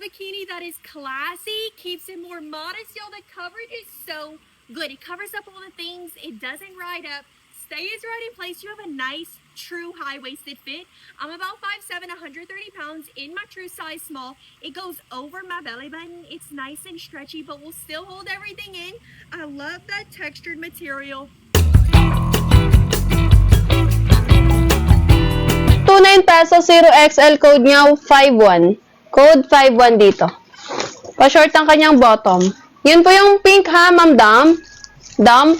bikini that is classy, keeps it more modest. Y'all, the coverage is so good. It covers up all the things. It doesn't ride up. Stays right in place. You have a nice, true high-waisted fit. I'm about 5'7", 130 pounds in my true size small. It goes over my belly button. It's nice and stretchy, but will still hold everything in. I love that textured material. 29 pesos, 0XL, code niya 51. Code 51 dito. Pa-short ang kanyang bottom. Yun po yung pink ha, ma'am Dump.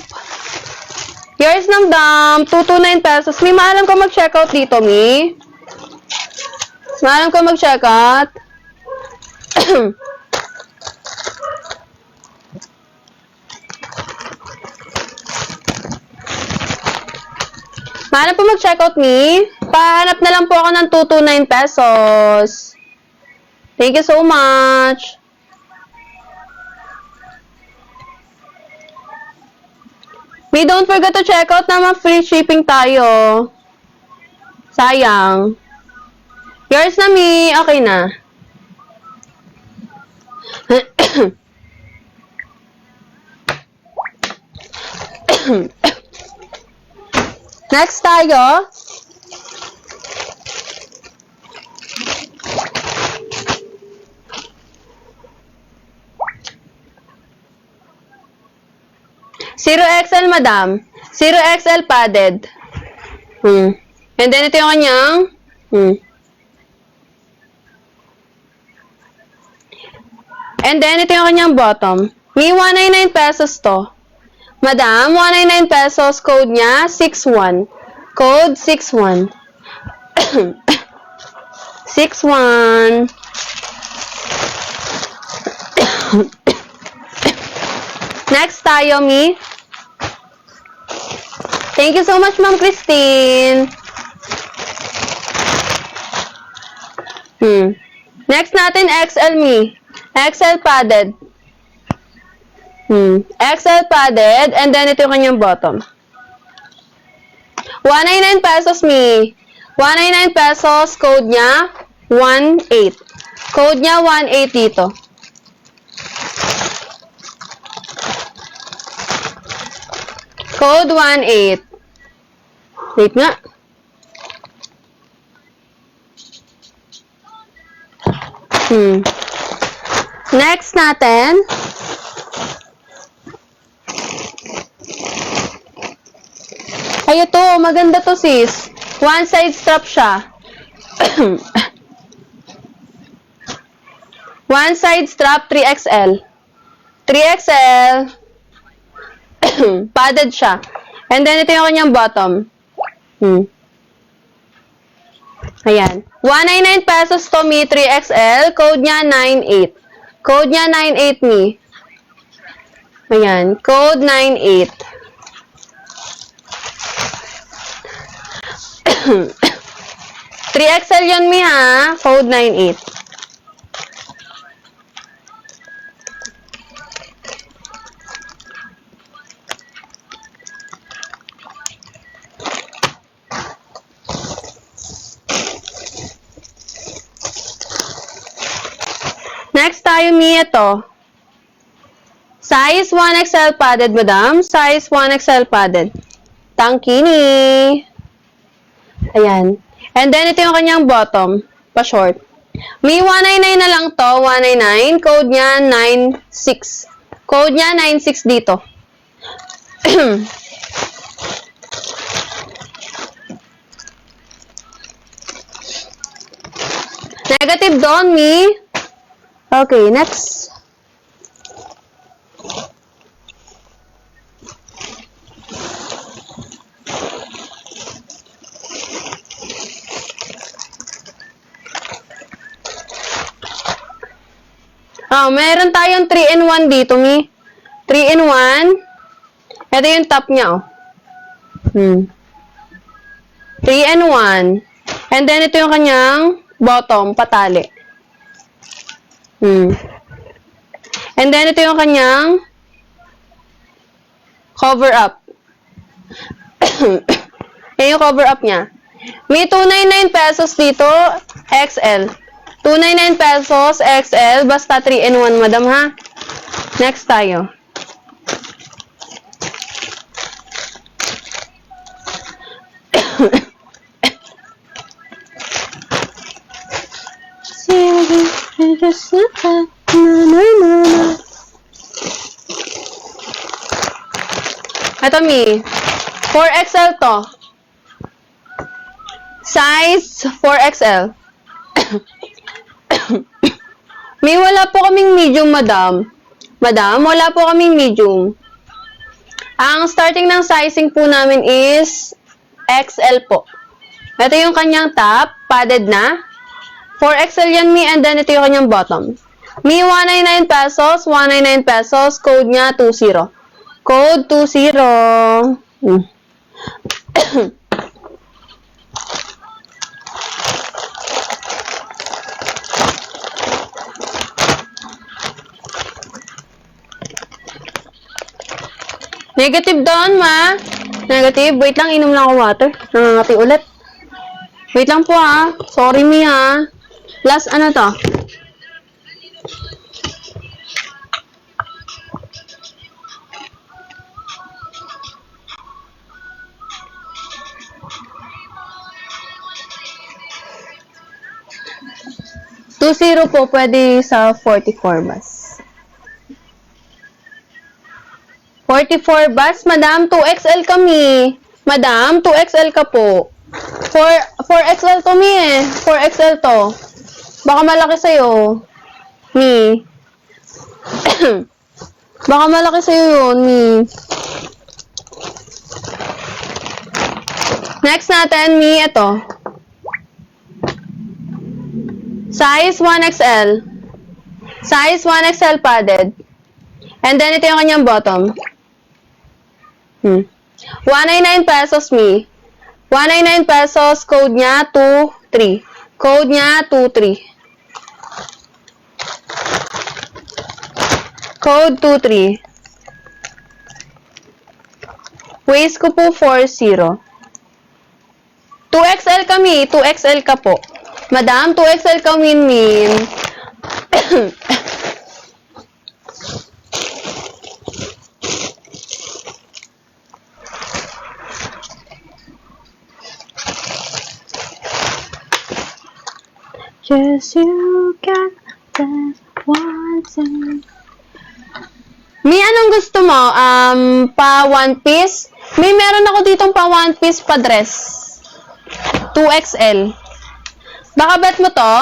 Yours ng Dump, 229 pesos. Mi, maalam ko mag-checkout dito, Mi. Maalam ko mag-checkout. Maalam po mag-checkout, Mi. Pahanap na lang po ako ng 229 pesos. Thank you so much. Mi, don't forget to check out naman, free shipping tayo. Sayang. Yours na, Mi. Okay na. Next tayo. Zero XL, madam. 0XL padded. And then, ito yung kanyang. And then, ito yung kanyang bottom. May 199 pesos to. Madam, 199 pesos. Code niya, 61. Code 61. 61. Next tayo, Mi. Thank you so much, Ma'am Christine. Next natin, XL, Mi. XL padded. XL padded, and then ito yung kanyang bottom. 199 pesos, Mi. 199 pesos, code niya, 18. Code niya, 18 dito. Code 18. Wait nga. Next natin. Ay, ito. Maganda to, sis. One side strap siya. One side strap, 3XL. 3XL. Padded siya. And then, ito yung kanyang bottom. Ayan. 199 pesos to, Mi, 3XL. Code niya, 98. Code niya, 98, Mi. Ayan. Code 98. 3XL yun, Mi, ha? Code 98. Next tayo, Mi, ito. Size 1XL padded, madam. Size 1XL padded. Tangkini. Ayan. And then, ito yung kanyang bottom. Pa-short. Mi, 199 na lang to. 199. Code niya, 96. Code niya, 96 dito. Negative doon, Mi. Okay, next. Meron tayong 3-in-1 dito, Mi. 3-in-1. Ito yung top niya, 3-in-1. And then, ito yung kanyang bottom, patali. And then, ito yung kanyang cover up. Yan yung cover up niya. May 299 pesos dito, XL. 299 pesos, XL, basta 3-in-1, madam, ha? Next tayo. Ito, Mi. 4XL to. Size 4XL. Mi, wala po kaming medium, madam. Madam, wala po kaming medium. Ang starting ng sizing po namin is XL po. Ito yung kanyang top, padded na. 4XL yan, Mi, and then ito yung kanyang bottom. Mi, 199 pesos, 199 pesos, code niya 20. Code 20. Negative doon, ma. Negative. Wait lang, inom lang ako water. Nangangati ulit. Wait lang po, ha. Sorry, Mi, ha. Last, ano to? $20 po, pwede sa 44 bus. 44 bus, madam, 2XL kami. Madam, 2XL ka po. 4XL to, Mi, eh. 4XL to. Baka malaki sa'yo. Mi. Baka malaki sa'yo yun, Mi. Next natin, Mi, ito. Size 1XL. Size 1XL padded. And then, ito yung kanyang bottom. 199 pesos, Mi. 199 pesos, code niya 23. Code niya 23. Code 23. Waist ko po 40. 2XL kami. 2XL ka po. Madam, 2XL ka, Min. Yes, you can just once and... Mi, anong gusto mo? Pa one piece? Mi, meron ako ditong pa one piece pa dress. 2XL. Baka bet mo to?